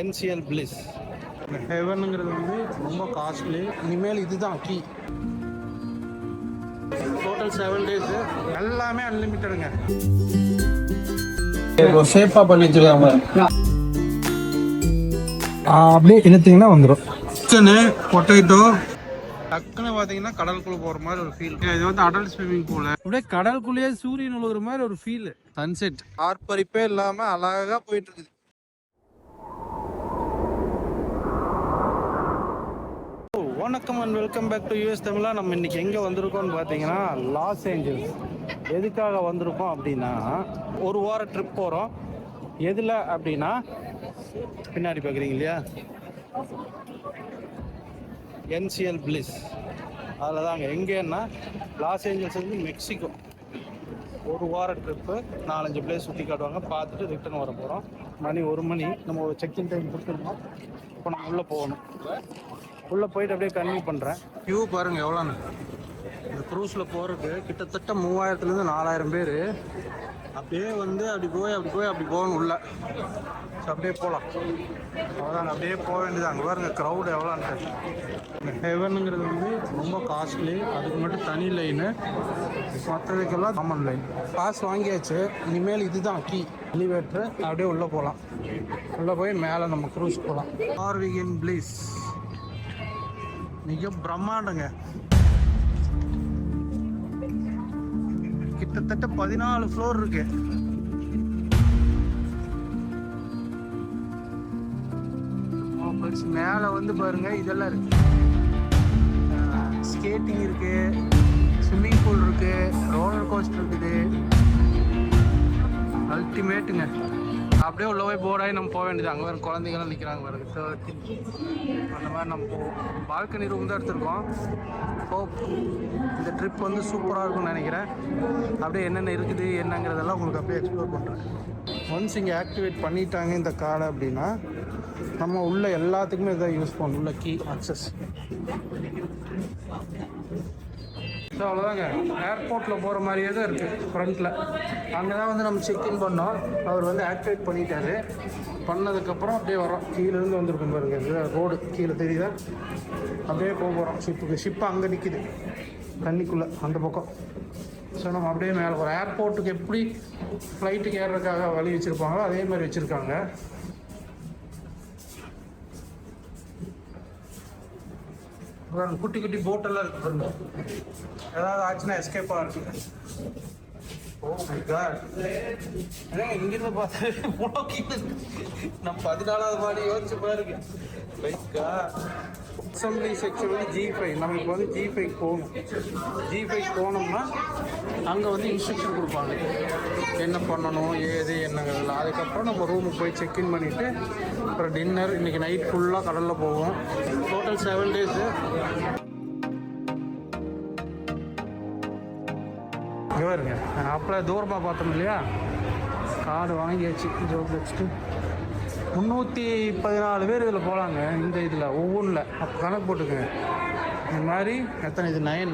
NCL bliss. ஹெவனுங்கிறது வந்து ரொம்ப costly. இனிமேல் இதுதான் கீ. டோட்டல் 7 days எல்லாமே அன்லிமிட்டடுங்க. ஷேப்பாக பண்ணி வச்சுருக்காங்க. அப்படியே இழுத்தீங்கன்னா வந்துடும். சிக்கனு பொட்டேட்டோ டக்குன்னு பார்த்தீங்கன்னா கடலுக்குள்ளே போகிற மாதிரி ஒரு ஃபீல். இது வந்து அடல்ட் ஸ்விம்மிங் பூல். அப்படியே கடலுக்குள்ளேயே சூரியன் உழுகுற மாதிரி ஒரு ஃபீல். சன்செட் ஆர்ப்பரிப்பே இல்லாமல் அழகாக போயிட்டு இருக்குது. வணக்கம் and welcome back to US தமிழா. நம்ம இன்னைக்கு எங்கே வந்திருக்கோம்னு பார்த்தீங்கன்னா லாஸ் ஏஞ்சல்ஸ். எதுக்காக வந்திருக்கோம் அப்படின்னா ஒரு வார ட்ரிப் போகிறோம். எதில் அப்படின்னா பின்னாடி பார்க்குறீங்க இல்லையா, என்சிஎல் பிளிஸ். அதில் தாங்க. எங்கேன்னா லாஸ் ஏஞ்சல்ஸ் வந்து மெக்சிகோ. ஒரு வார ட்ரிப்பு 4-5 பிளேஸ் சுற்றி காட்டுவாங்க. பார்த்துட்டு ரிட்டர்ன் வர போகிறோம். மணி 1 மணி. நம்ம ஒரு செக்இன் டைம் கொடுத்துருக்கோம். இப்போ நம்ம உள்ளே போகணும். உள்ளே போயிட்டு அப்படியே கன்வியூ பண்ணுறேன். வியூ பாருங்கள் எவ்வளோன்னு. இந்த க்ரூஸில் போகிறதுக்கு கிட்டத்தட்ட 3000-லேருந்து 4000 பேர். அப்படியே வந்து அப்படி போகணும் உள்ள. ஸோ அப்படியே போகலாம். அவ்வளோதாங்க, அப்படியே போக வேண்டியது. அங்கே பாருங்க க்ரௌடு எவ்வளோன்ட்டு. இந்த ஹெவனுங்கிறது வந்து ரொம்ப காஸ்ட்லி. அதுக்கு மட்டும் தனி லைனு, மற்றதுக்கெல்லாம் காமன் லைன். பாஸ் வாங்கியாச்சு. இனிமேல் இதுதான் கீ. எலிவேட்ரு. அப்படியே உள்ளே போகலாம். உள்ளே போய் மேலே நம்ம க்ரூஸ் போகலாம். ஆர்விகன் பிளிஸ் மிக பிரம்மாண்டங்க. கிட்டத்தட்ட 14 ஃப்ளோர் இருக்கு. மேலே வந்து பாருங்க இதெல்லாம் இருக்கு. ஸ்கேட்டிங் இருக்கு, ஸ்விம்மிங் பூல் இருக்கு, ரோலர் கோஸ்டர் இருக்குது. அல்டிமேட்டுங்க. அப்படியே உள்ள போய் போர்டாகி நம்ம போக வேண்டியது. அங்கே வேறு குழந்தைங்களாம் நிற்கிறாங்க பாருங்க. அந்த மாதிரி நம்ம போவோம். பால்கனி ரூம் தான் எடுத்துருக்கோம். இந்த ட்ரிப் வந்து சூப்பராக இருக்கும்னு நினைக்கிறேன். அப்படியே என்னென்ன இருக்குது என்னங்கிறதெல்லாம் உங்களுக்கு அப்படியே எக்ஸ்ப்ளோர் பண்ணுறேன். ஒன்ஸ் இங்கே ஆக்டிவேட் பண்ணிட்டாங்க இந்த கார்டை அப்படின்னா நம்ம உள்ள எல்லாத்துக்குமே இதை யூஸ் பண்ணணும். உள்ள கீ அக்சஸ். ஸோ அவ்வளோதாங்க. ஏர்போர்ட்டில் போகிற மாதிரியே தான் இருக்குது ஃப்ரண்ட்டில். அங்கே தான் வந்து நம்ம செக்இன் பண்ணோம். அவர் வந்து ஆக்டிவேட் பண்ணிட்டாரு. பண்ணதுக்கப்புறம் அப்படியே வரோம். கீழேருந்து வந்துருக்கும் பாருங்க. இது ரோடு கீழே தெரியுதா. அப்படியே போக போகிறோம் ஷிப்புக்கு. ஷிப்பு அங்கே நிற்கிது தண்ணிக்குள்ளே அந்த பக்கம். ஸோ நம்ம அப்படியே மேலே போகிறோம். ஏர்போர்ட்டுக்கு எப்படி ஃப்ளைட்டுக்கு ஏறுறதுக்காக வழி வச்சுருப்பாங்களோ அதே மாதிரி வச்சுருக்காங்க. குட்டி குட்டி போட்டெல்லாம் இருக்கு பாருங்க. ஏதாவது ஆச்சுன்னா எஸ்கேப்பாக இருக்கு. Oh my god. இங்கிருந்து பார்த்து போட்டோ கீழே நம்ம 14வது மாடி யோசிச்சு பாருங்க. பைக்கா அசம்பிளி செக்ஷன் வந்து G5. நம்ம இப்போ வந்து G5 போகணும். G5 போனோம்னா அங்கே வந்து இன்ஸ்ட்ரக்ஷன் கொடுப்பாங்க என்ன பண்ணணும் ஏது என்னங்கிறதுல. அதுக்கப்புறம் நம்ம ரூமுக்கு போய் செக்இன் பண்ணிவிட்டு அப்புறம் டின்னர். இன்றைக்கி நைட் ஃபுல்லாக கடலில் போவோம். Total 7 days. இங்கே வருங்க. அப்போ தூரமாக பார்த்தோம் இல்லையா, கார்டு வாங்கியாச்சு. ஜோப் வச்சுட்டு 314 பேர் இதில் போகலாங்க. இந்த இதில் ஒவ்வொன்றில் அப்போ கணக்கு போட்டுக்கோங்க. இந்த மாதிரி எத்தனை இது 9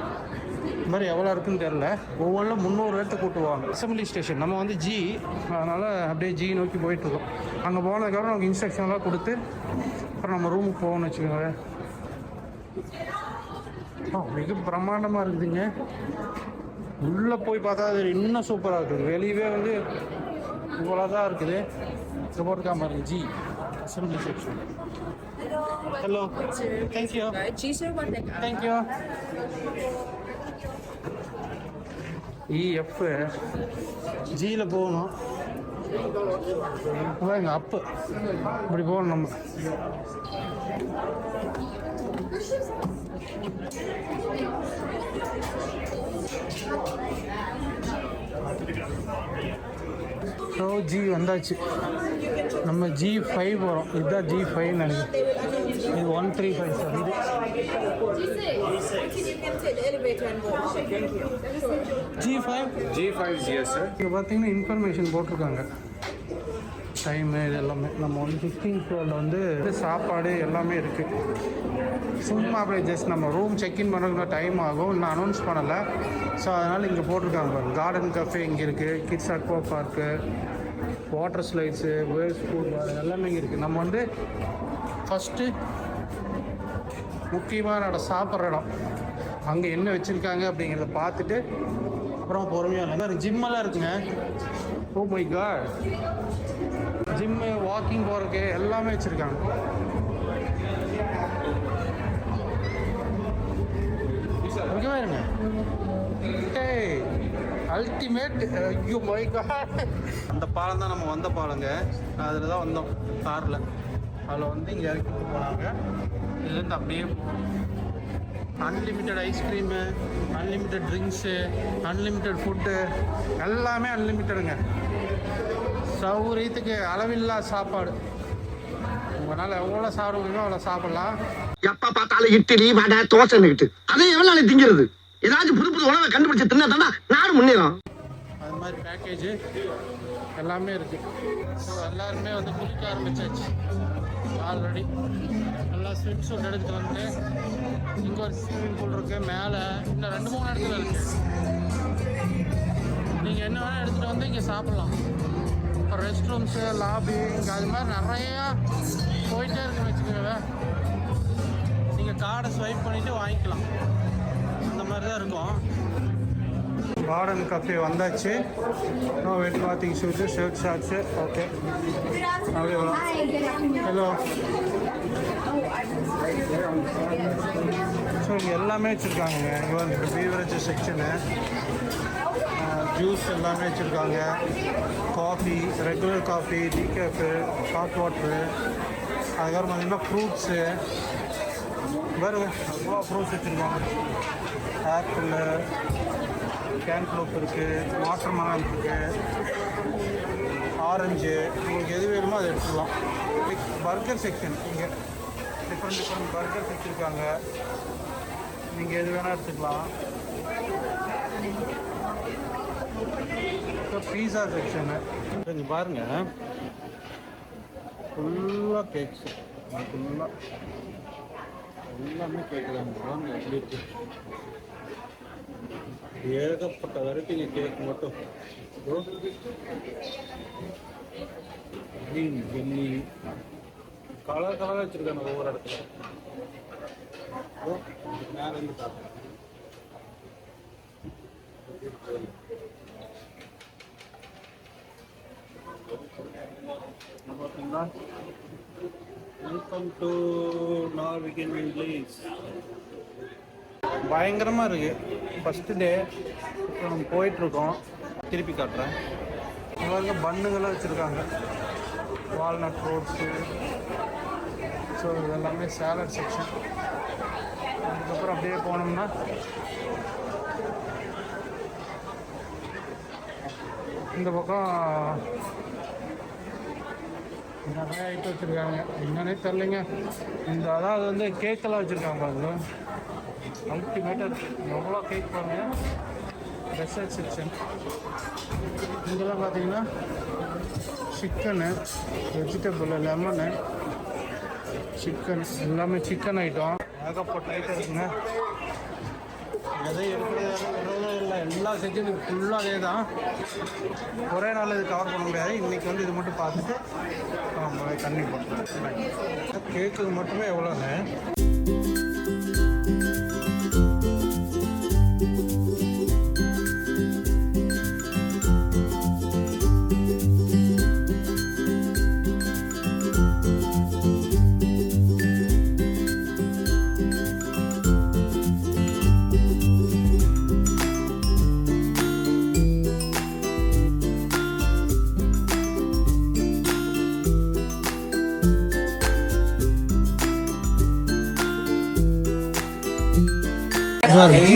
இந்த மாதிரி எவ்வளோ இருக்குன்னு தெரில. ஒவ்வொன்றில் 300 பேர்த்த கூட்டுவாங்க. அசம்பிளி ஸ்டேஷன் நம்ம வந்து G. அதனால் அப்படியே G நோக்கி போயிட்டுருக்கோம். அங்கே போனதுக்கப்புறம் நமக்கு இன்ஸ்ட்ரக்ஷன்லாம் கொடுத்து அப்புறம் நம்ம ரூமுக்கு போகணும்னு வச்சுக்கோங்க. மிக பிரம்மாண்டமாக இருக்குதுங்க. உள்ளே போய் பார்த்தா அது இன்னும் சூப்பராக இருக்குது. வெளியவே வந்து இவ்வளோ தான் இருக்குது. போட்டுக்காம இருக்கு G assembly section. Hello, thank you thank you. EF Gயில் போகணும். எங்கள் அப்பு இப்படி போகணும் நம்ம. ஸோ G வந்தாச்சு. நம்ம G5 வரோம். இதுதான் G5 நினைக்கிறேன். இது 135 சார். இது G5 yes sir. இங்கே பார்த்தீங்கன்னா இன்ஃபர்மேஷன் போட்டிருக்காங்க. டைமு இது எல்லாமே. நம்ம 115 ஃப்ளோரில் வந்து சாப்பாடு எல்லாமே இருக்குது. சும்மா அப்படியே ஜஸ்ட் நம்ம ரூம் செக்இன் பண்ணுறதுக்கு டைம் ஆகும். இன்னும் அனௌன்ஸ் பண்ணலை. ஸோ அதனால் இங்கே போட்டிருக்காங்க. கார்டன் கஃபே இங்கே இருக்குது. Kids aqua park, water slides, worlds food bar எல்லாமே இங்கே இருக்குது. நம்ம வந்து ஃபஸ்ட்டு முக்கியமாக சாப்பிட்ற இடம் அங்கே என்ன வச்சுருக்காங்க அப்படிங்கிறத பார்த்துட்டு அப்புறம் பொறுமையாக இல்லை ஜிம்மெல்லாம் இருக்குங்க. Oh my god, gym, walking போகிறதுக்கு எல்லாமே வச்சுருக்காங்க. ஓகேவா இருங்க. அல்டிமேட். ஐயோ மை காட், அந்த பாலம் தான் நம்ம வந்த பாலங்க. அதில் தான் வந்தோம் காரில். அதில் வந்து இங்கே இறக்கிட்டு போனாங்க. இதுலேருந்து அப்படியே unlimited ice cream, unlimited drinks, unlimited food, எல்லாமே அன்லிமிட்டடுங்க. சௌகரியத்துக்கு அளவில்லா சாப்பாடு. உங்களால் எவ்வளோ சாப்பிட முடியுமோ அவ்வளோ சாப்பிட்லாம். எப்போ பார்த்தாலும் இட்லி வடை தோசைன்னுக்கிட்டு அதே எவ்வளோ நாளைக்கு திங்கிறது? ஏதாச்சும் புது புது உணவை கண்டுபிடிச்சு தின்னா தானே நாடு முன்னேறும். அது மாதிரி பேக்கேஜு எல்லாமே இருக்குது. ஸோ எல்லாருமே வந்து குளிக்க ஆரம்பிச்சாச்சு ஆல்ரெடி. எல்லாம் ஸ்விம் சூட் எடுத்துகிட்டு வந்து இங்கே ஒரு ஸ்விம்மிங் பூல் இருக்குது. மேலே இன்னும் 2-3 இடத்துல இருக்குது. நீங்கள் என்ன வேணால் எடுத்துகிட்டு வந்து இங்கே சாப்பிட்லாம். இப்போ ரெஸ்ட் ரூம்ஸு, லாபி இங்கே அது மாதிரி நிறையா போயிட்டே இருக்குன்னு வச்சுக்கோங்க. நீங்கள் கார்டை ஸ்வைப் பண்ணிவிட்டு வாங்கிக்கலாம். அந்த மாதிரி தான் இருக்கும். கார்டன் கஃபே வந்தாச்சு. No wet clothing shoes, shirt, shorts. Okay, அப்படியே வரும். ஹலோ. ஸோ இங்கே எல்லாமே வச்சுருக்காங்க. இங்கே வந்து பீவரேஜ் செக்ஷனு, ஜூஸ் எல்லாமே வச்சுருக்காங்க. Coffee, regular coffee, decaf, hot water, அதுக்கப்புறம் பார்த்திங்கன்னா ஃப்ரூட்ஸு. பாருங்க அவ்வளோ ஃப்ரூட்ஸ் வச்சுருக்காங்க. ஆப்பிள், கேன்ஃப்ளூப் இருக்குது, வாட்டர் மெலன் இருக்குது, ஆரஞ்சு. உங்களுக்கு எது வேணுமோ அதை எடுத்துக்கலாம். பர்கர் செக்ஷன் இங்கே டிஃப்ரெண்ட் பர்கர்ஸ் வச்சுருக்காங்க. நீங்கள் எது வேணால் எடுத்துக்கலாம். இப்போ பீஸா செக்ஷனு இங்கே பாருங்கள். ஃபுல்லாக கேக்ஸு, ஃபுல்லாக எல்லாமே கேட்குறாங்க. வாங்க எப்படி இருக்கு, ஏகப்பட்ட வெரைட்டிங்க கேக் மட்டும். க்ரீன் வெள்ளி கலர் கலராக வச்சுருக்காங்க ஒவ்வொரு இடத்துல. மேலே இருந்து பார்க்குறேன். பார்த்தீங்களா, வெல்கம் டு நார்விகன் வில்லேஜ். பயங்கரமாக இருக்குது. ஃபஸ்ட்டு டே இப்போ நம்ம போயிட்டுருக்கோம். திருப்பி காட்டுறேன். இங்கே பன்னுங்களாம் வச்சுருக்காங்க, வால்நட் ரோட்ஸு. ஸோ இது எல்லாமே சாலட் செக்ஷன். அதுக்கப்புறம் அப்படியே போனோம்னா இந்த பக்கம் நிறைய ஐட்டம் வச்சுருக்காங்க. என்னன்னே தெரிலைங்க. இந்த அதாவது வந்து கேக்கெல்லாம் வச்சுருக்காங்க. பாருங்க, அல்டிமேட்டாக எவ்வளோ கேக் பாருங்க. Dessert section. இங்கெல்லாம் பார்த்தீங்கன்னா சிக்கனு, வெஜிடபிள், லெமனு, சிக்கன், எல்லாமே சிக்கன் ஐட்டம். ஏகப்பட்ட ஐட்டம் இருக்குங்க. எதை எடுக்கிறதே இல்லை. எல்லா செக்ஷனுக்கு ஃபுல்லாக அதே தான். ஒரே நாள் இது கவர் பண்ண முடியாது. இன்றைக்கி வந்து இது மட்டும் பார்த்துட்டு தண்ணி போட்டுருக்கேன். கேக்கு மட்டுமே எவ்வளோங்க.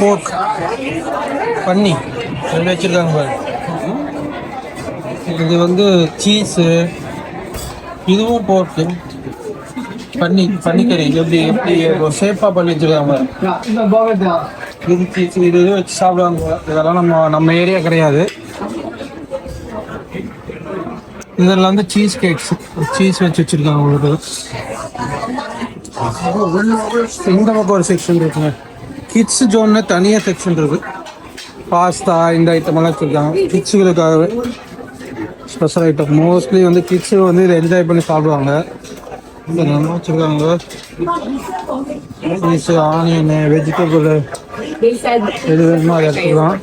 போர்க், பன்னி ரெண்டு வச்சுருக்காங்க பாரு. இது வந்து சீஸு, இதுவும் போர்க்கு, பன்னிக்கறி. எப்படி ஒரு ஷேப்பாக பண்ணி வச்சுருக்காங்க. இது சீஸ், இது வச்சு சாப்பிடுவாங்க. இதெல்லாம் நம்ம ஏரியா கிடையாது. இதெல்லாம் வந்து சீஸ் கேக்ஸ், சீஸ் வச்சு வச்சுருக்காங்க உங்களுக்கு. இந்த பக்கம் ஒரு செக்ஷன் இருக்குங்க. கிட்ஸ் ஜோன்னு தனியாக செக்ஷன் இருக்குது. பாஸ்தா இந்த ஐட்டமெல்லாம் வச்சுருக்காங்க கிட்ஸுகளுக்காகவே. Special item. மோஸ்ட்லி வந்து கிட்ஸு வந்து இதை என்ஜாய் பண்ணி சாப்பிடுவாங்க. இங்கே நல்லா வச்சுருக்காங்க. பீஸு, ஆனியனு, வெஜிடபிள் எது வேணுமோ அதை எடுத்துக்கலாம்.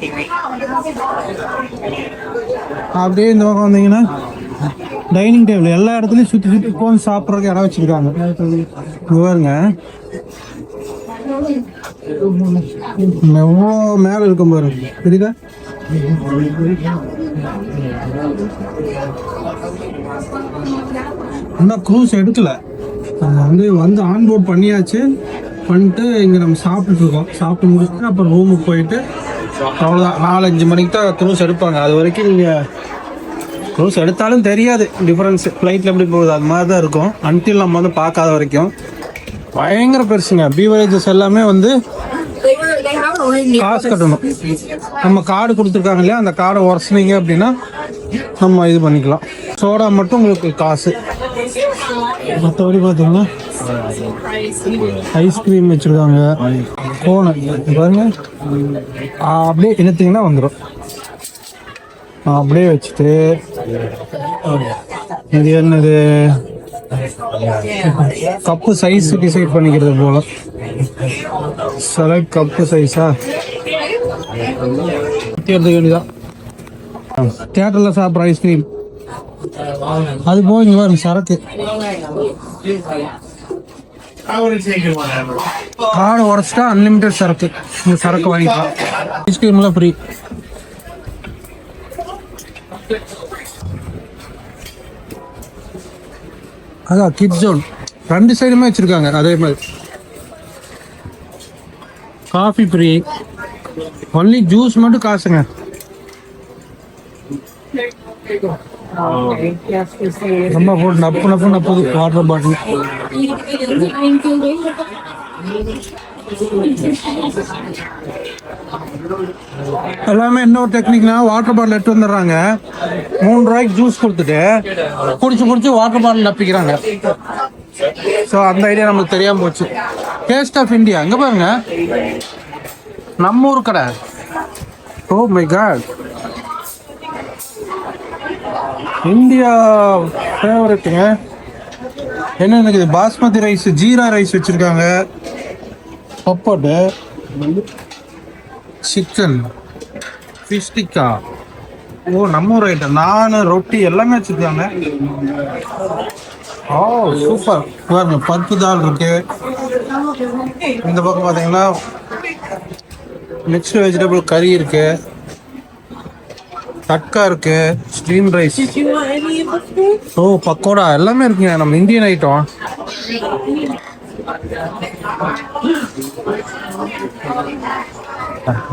அப்படியே இந்த பக்கம் வந்தீங்கன்னா டைனிங் டேபிள் எல்லா இடத்துலையும் சுற்றி சுற்றி உட்காந்து சாப்பிட்றதுக்கு இடம் வச்சுருக்காங்க. பாருங்க எவ்வளோ மேலே இருக்கும் பாருங்க, தெரியுதா? இன்னும் க்ரூஸ் எடுக்கல, வந்து ஆன்போர்ட் பண்ணியாச்சு. பண்ணிட்டு இங்கே நம்ம சாப்பிட்டுட்டு இருக்கோம். சாப்பிட்டு முடிச்சுட்டு அப்புறம் ரூமுக்கு போயிட்டு அவ்வளோதான். 4-5 மணிக்கு தான் க்ரூஸ் எடுப்பாங்க. அது வரைக்கும் நீங்கள் க்ரூஸ் எடுத்தாலும் தெரியாது டிஃப்ரென்ஸு, ஃப்ளைட்டில் எப்படி போகுது அது மாதிரி தான் இருக்கும். அன்டில் நம்ம வந்து பார்க்காத வரைக்கும். பயங்கர பெருசுங்க. பீவரேஜஸ் எல்லாமே வந்து காசு கட்டணும். நம்ம கார்டு கொடுத்துருக்காங்க இல்லையா, அந்த கார்டை உரசுனீங்க அப்படின்னா நம்ம இது பண்ணிக்கலாம். சோடா மட்டும் உங்களுக்கு காசு. மற்றபடி பார்த்தீங்கன்னா ஐஸ்கிரீம் வச்சுருக்காங்க. கோனை பாருங்க, அப்படியே இழுத்தீங்கன்னா வந்துடும். அப்படியே வச்சுட்டு இது என்னது கப்பு சைஸ் டிசைட் பண்ணிக்கிறது போல. செலக்ட் கப்பு சைஸா எடுத்துக்க வேண்டியதான். தியேட்டரில் சாப்பிட்ற ஐஸ்கிரீம் அது போய் இங்கே பாருங்க சரக்கு. கார்டு உடச்சிட்டா அன்லிமிட்டட் சரக்கு. இந்த சரக்கு வாங்கிக்கலாம். ஐஸ்கிரீம்லாம் ஃப்ரீ. அதான் கிட் ஜோன் 2 சைடுமே வச்சுருக்காங்க. அதே மாதிரி காஃபி ஃப்ரீ. ஒன்லி ஜூஸ் மட்டும் காசுங்க. ரொம்ப போட்டு நப்புது வாட்டர் பாட்டில். எல்லாமே இன்னொரு டெக்னிக்னா வாட்டர் பாட்டில் எடுத்து வந்துடுறாங்க. 3 ரூபாய்க்கு ஜூஸ் கொடுத்துட்டு குடிச்சு வாட்டர் பாட்டில் நப்பிக்கிறாங்க. ஸோ அந்த ஐடியா நமக்கு தெரியாமல் போச்சு. டேஸ்ட் ஆஃப் இந்தியா அங்கே பாருங்க, நம்ம ஊர் கடை. ஓ மை காட், இந்தியா ஃபேவரட்டுங்க. என்ன இருக்குது, பாஸ்மதி ரைஸ், ஜீரா ரைஸ் வச்சுருக்காங்க, பப்போட்டு, சிக்கன், ஃபிஷ் டிக்கா. ஓ நம்ம ஊர் ஐட்டம். நான் ரொட்டி எல்லாமே வச்சுருக்காங்க. Oh super. பாருங்க பருப்பு தால் இருக்கு. இந்த பக்கம் பார்த்தீங்கன்னா மிக்ஸ்டு வெஜிடபிள் கறி இருக்கு, தட்கா இருக்கு, ஸ்டீம் ரைஸ், ஓ பக்கோடா எல்லாமே இருக்குங்க. நம்ம இந்தியன் ஐட்டம்.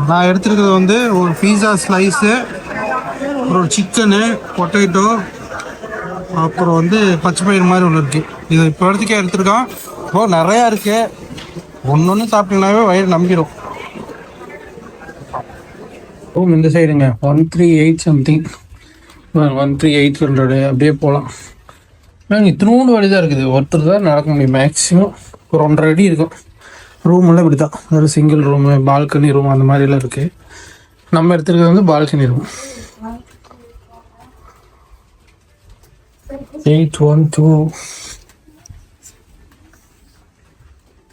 நான் எடுத்துருக்கிறது வந்து ஒரு பீஸா ஸ்லைஸு, அப்புறம் சிக்கனு, பொட்டேட்டோ, அப்புறம் வந்து பச்சை பயிர் மாதிரி ஒன்று இருக்குது. இது இப்போ இடத்துக்கே எடுத்துருக்கோம். ஓ நிறையா இருக்குது. ஒன்று சாப்பிட்டீங்கன்னாவே வயிறு நம்பிடும். ஓ இந்த சைடுங்க 138 சம்திங், 13800 அப்படியே போகலாம். நாங்கள் இத்தினோண்டு வழி தான் இருக்குது. ஒருத்தர் தான் நடக்க முடியும். மேக்ஸிமம் ஒரு 1.5 அடி இருக்கும். ரூமெல்லாம் இப்படி தான். அதாவது சிங்கிள் ரூமு, பால்கனி ரூம் அந்த மாதிரிலாம் இருக்குது. நம்ம எடுத்துருக்கிறது வந்து பால்கனி ரூம். 812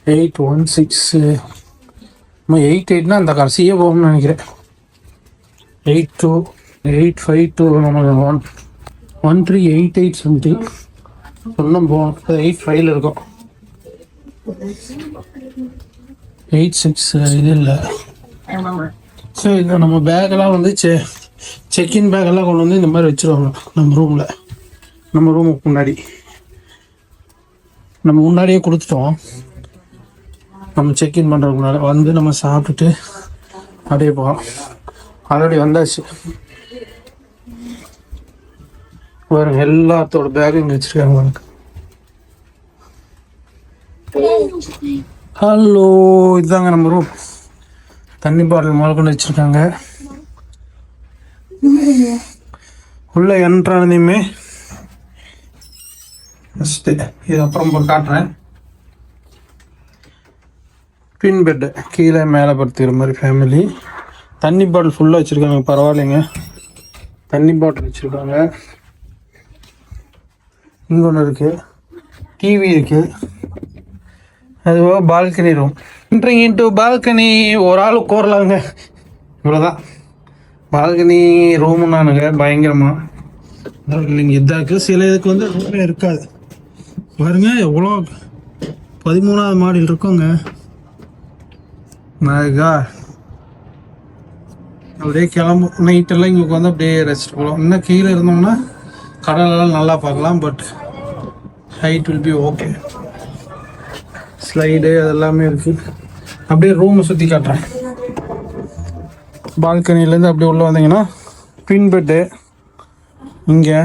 816 88னா அந்த கடைசியே போகணும்னு நினைக்கிறேன். 82 852 நம்ம 1388 சம்திங் சொன்னால் போகணும். 85 இருக்கும். 86 இது இல்லை. ஸோ இது நம்ம பேக்கெல்லாம் வந்து செக்இன் பேக்கெல்லாம் கொண்டு வந்து இந்த மாதிரி வச்சுருவாங்க நம்ம ரூமில். நம்ம ரூமுக்கு முன்னாடி நம்ம முன்னாடியே கொடுத்துட்டோம். நம்ம செக்இன் பண்ணுறதுக்கு முன்னாடி வந்து நம்ம சாப்பிட்டுட்டு அப்படியே போகலாம். ஆல்ரெடி வந்தாச்சு. பாருங்க எல்லாத்தோட பேக்கும் இங்கே வச்சுருக்காங்க. ஹலோ, இதுதாங்க நம்ம ரூம். தண்ணி பாட்டில் முதல் கொண்டு வச்சுருக்காங்க. உள்ள என்ட்ரானதையுமே ஃபஸ்ட்டு இது அப்புறம் காட்டுறேன். ட்வின் பெட்டு, கீழே மேலே படுத்துக்கிற மாதிரி ஃபேமிலி. தண்ணி பாட்டில் ஃபுல்லாக வச்சுருக்காங்க. பரவாயில்லைங்க, தண்ணி பாட்டில் வச்சுருக்காங்க. இங்கே ஒன்று இருக்குது, டிவி இருக்குது. அதுவாக balcony room. Entering into balcony. ஒரு ஆள் உட்காரலாங்க, இவ்வளோதான். பால்கனி ரூமுன்னானுங்க பயங்கரமாக இல்லைங்க. இதாக இருக்குது. சில இதுக்கு வந்து ரூமே இருக்காது பாருங்க. எவ்வளோ 13வது மாடியில் இருக்கோங்க. மேகா அப்படியே கிளம்பும். நைட்டெல்லாம் இங்கே உட்காந்து அப்படியே ரெஸ்ட் போகலாம். இன்னும் கீழே இருந்தோம்னா கடலெல்லாம் நல்லா பார்க்கலாம். But height will be okay. Slide அதெல்லாமே இருக்குது. அப்படியே ரூமை சுற்றி காட்டுறேன். பால்கனிலேருந்து அப்படியே உள்ளே வந்தீங்கன்னா ட்வின் பெட்டு. இங்கே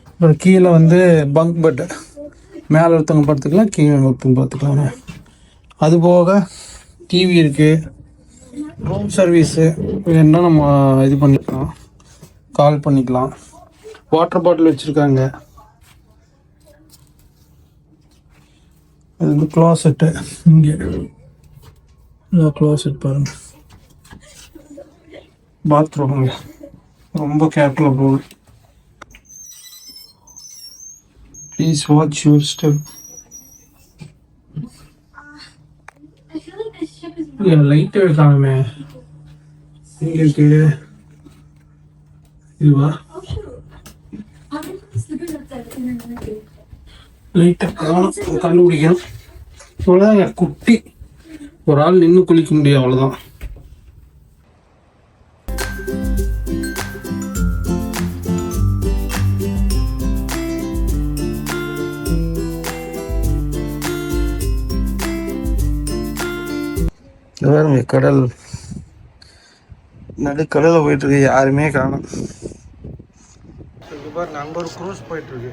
அப்புறம் கீழே வந்து பங்க் பெட்டு. மேலே ஒருத்தவங்க படுத்துக்கலாம், கீழே ஒருத்தவங்க படுத்துக்கலாங்க. அது போக டிவி இருக்குது. ரூம் சர்வீஸு வேணுன்னா நம்ம இது பண்ணிக்கலாம், கால் பண்ணிக்கலாம். வாட்டர் பாட்டில் வச்சுருக்காங்க. அது வந்து க்ளாசெட்டு. இங்கே க்ளாசெட் பாருங்கள். பாத்ரூம் ரொம்ப கேர்ஃபுல்லாக போகும். Please watch your step. Light வைக்காமே இங்கே இருக்கு. இதுவா லைட்டை கண்டுபிடிக்கணும். அவ்வளோதாங்க. குட்டி ஒரு ஆள் நின்று குளிக்க முடியும், அவ்வளோதான். பாருங்க கடல், நடுக்கடலில் போயிட்டு இருக்கு, யாருமே காணும். பாருங்க அங்கே ஒரு க்ரூஸ் போயிட்டு இருக்கு,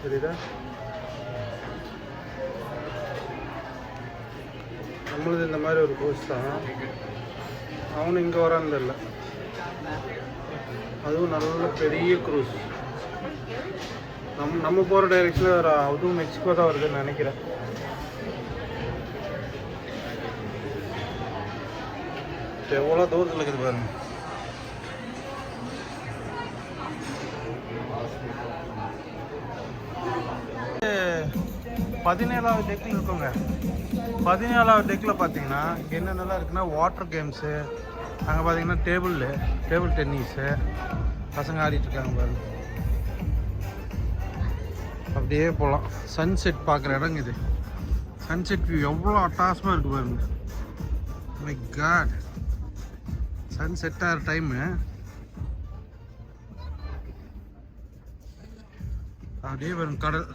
தெரியுதா? நம்மளது இந்த மாதிரி ஒரு க்ரூஸ் தான். அவனு இங்கே வரான்னு தெரியல. அதுவும் நல்ல பெரிய க்ரூஸ். நம்ம போகிற டைரெக்ஷனில் அதுவும் மெக்சிகோ தான் வருதுன்னு நினைக்கிறேன். எவ்வளோ தூரத்தில் இருக்குது பாருங்க. பதினேழாவது டெக்கில் இருக்குங்க. 17வது டெக்கில் பார்த்தீங்கன்னா என்னென்னலாம் இருக்குன்னா வாட்டர் கேம்ஸு, அங்கே பார்த்தீங்கன்னா டேபிள் டென்னிஸு பசங்க ஆடிட்டுருக்காங்க பாருங்க. அப்படியே போகலாம். சன்செட் பார்க்குற இடங்க இது. சன்செட் வியூ எவ்வளோ அட்டாசமாக இருக்குது பாருங்க. மை காட், சன்செட் ஆகிற டைமு. அப்படியே வரும் கடல்.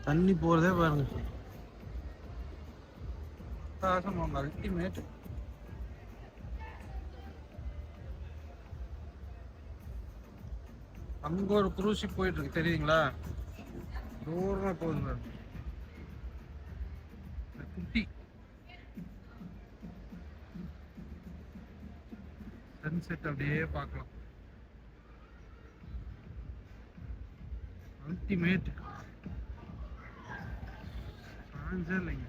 தண்ணி போகிறதே பாருங்க. அல்டிமேட். அங்கே ஒரு க்ரூஸ் ஷிப் போயிட்டு இருக்கு, தெரியுங்களா? தூரமாக போகுது பாருங்க. குட்டி சன்செட் அப்படியே பார்க்கலாம். அல்டிமேட். இல்லைங்க,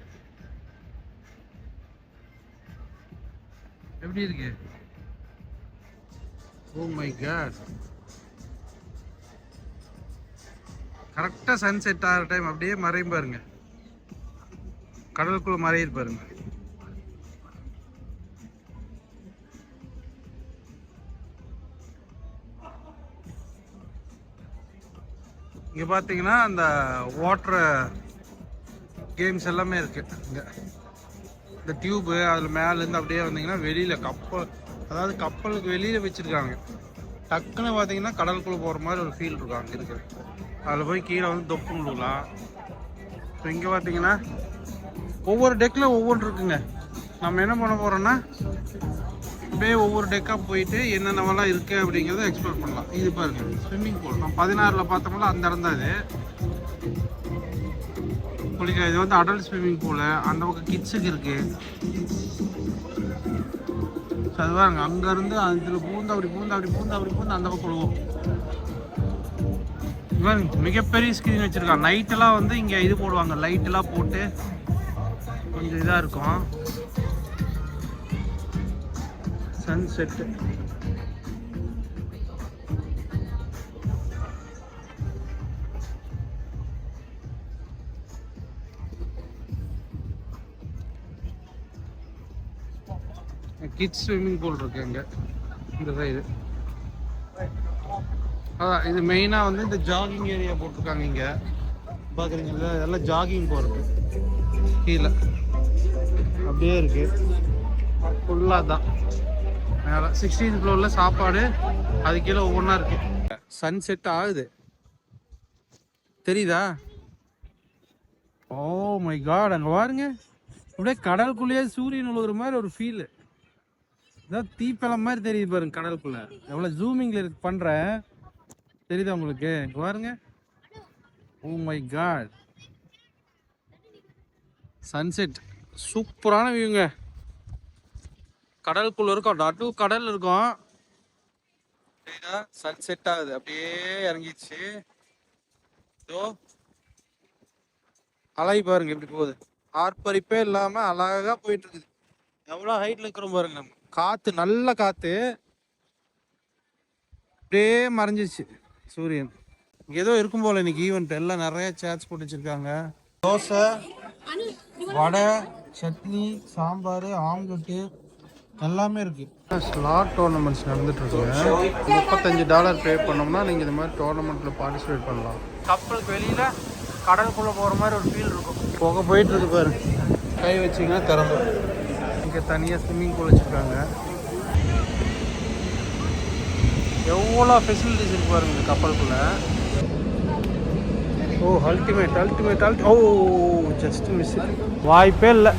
எப்படி இருக்கு? ஓ மை காட், கரெக்டாக சன்செட் ஆகிற டைம் அப்படியே மறையும் பாருங்க. கடலுக்குள்ள மறையுது பாருங்க. இங்கே பார்த்தீங்கன்னா அந்த வாட்டர் கேம்ஸ் எல்லாமே இருக்குது. இங்கே இந்த டியூப்பு அதில் மேலேருந்து அப்படியே வந்தீங்கன்னா வெளியில் கப்பல், அதாவது கப்பலுக்கு வெளியில் வச்சுருக்காங்க. டக்குன்னு பார்த்தீங்கன்னா கடலுக்குள்ளே போகிற மாதிரி ஒரு ஃபீல் இருக்கும் அங்கே இருக்குது. அதில் போய் கீழே வந்து தொப்பு விழுலாம். ஸோ இங்கே பார்த்தீங்கன்னா ஒவ்வொரு டெக்கில் ஒவ்வொன்று இருக்குங்க. நம்ம என்ன பண்ண போகிறோன்னா அப்படியே ஒவ்வொரு டெக்காக போயிட்டு என்னென்னவெல்லாம் இருக்குது அப்படிங்கிறத எக்ஸ்ப்ளோர் பண்ணலாம். இது பாருங்க ஸ்விம்மிங் பூல். நம்ம 16ல் பார்த்தோம்னா அந்த இடம் தான் இது. குளிக்க இது வந்து அடல்ட் ஸ்விம்மிங் பூலு. அந்த பக்கம் கிட்ஸுக்கு இருக்குது. ஸோ அது பாருங்க, அங்கேருந்து அதில் பூந்து அந்த பக்கம் விழுவோம். பாருங்க மிகப்பெரிய ஸ்க்ரீன் வச்சுருக்காங்க. நைட்டெல்லாம் வந்து இங்கே இது போடுவாங்க, லைட்டெல்லாம் போட்டு கொஞ்சம் இதாக இருக்கும். சன்செட்டு. கிட்ஸ் ஸ்விம்மிங் பூல் இருக்கு இங்கே இந்த சைடு. அதான் இது மெயினாக வந்து இந்த ஜாகிங் ஏரியா போட்டிருக்காங்க இங்கே பார்க்குறீங்களா. இதெல்லாம் ஜாகிங் போகிறது கீழே அப்படியே இருக்கு ஃபுல்லாக தான். மேலே 16th ஃப்ளோரில் சாப்பாடு, அது கீழே ஒவ்வொன்றா இருக்கு. சன்செட் ஆகுது தெரியுதா? ஓ மை காட், அங்கே பாருங்க அப்படியே கடலுக்குள்ளேயே சூரியன் உழுகுற மாதிரி ஒரு ஃபீலு. இதான் தீப்பழம் மாதிரி தெரியுது பாருங்க கடலுக்குள்ள. எவ்வளோ ஜூமிங்ல இருக்கு பண்ணுறேன் தெரியுதா உங்களுக்கு? பாருங்க. ஓ மை காட், சன்செட் சூப்பரான வியூங்க. கடலுக்குள்ள இருக்கும், நடு கடல் இருக்கும். தெரியுதா? சன்செட் ஆகுது அப்படியே இறங்கிடுச்சு. இதோ அலை பாருங்க எப்படி போகுது, ஆர்ப்பரிப்பே இல்லாம அழகா போயிட்டு இருக்குது. எவ்வளோ ஹைட்ல இருக்கிறோம் பாருங்க. நம்ம காத்து, நல்ல காத்து, அப்படியே மறைஞ்சிச்சு சூரியன். ஏதோ இருக்கும் போல இன்னைக்கு ஈவெண்ட். எல்லாம் நிறைய சேர்ஸ் போட்டு வச்சிருக்காங்க. தோசை, வடை, சட்னி, சாம்பார், ஆம்லெட்டு எல்லாமே இருக்கு. ஸ்லாட் டோர்னமெண்ட்ஸ் நடந்துட்டு இருக்கு. $35 பே பண்ணோம்னா நீங்க இந்த மாதிரி டோர்னமெண்ட்ல பார்ட்டிசிபேட் பண்ணலாம். கப்பலுக்கு வெளியில கடலுக்குள்ள போற மாதிரி ஒரு ஃபீல் இருக்கும். போக போயிட்டு இருக்கு பாரு, கை வச்சிங்கன்னா திறந்து. இங்கே தனியாக ஸ்விம்மிங் பூல் வச்சுருக்காங்க. எவ்வளோ ஃபெசிலிட்டிஸ் இருக்கு பாருங்க இந்த கப்பலுக்குள்ள. ஓ அல்டிமேட், ஓ ஜஸ்ட் மிஸ், வாய்ப்பே இல்லை.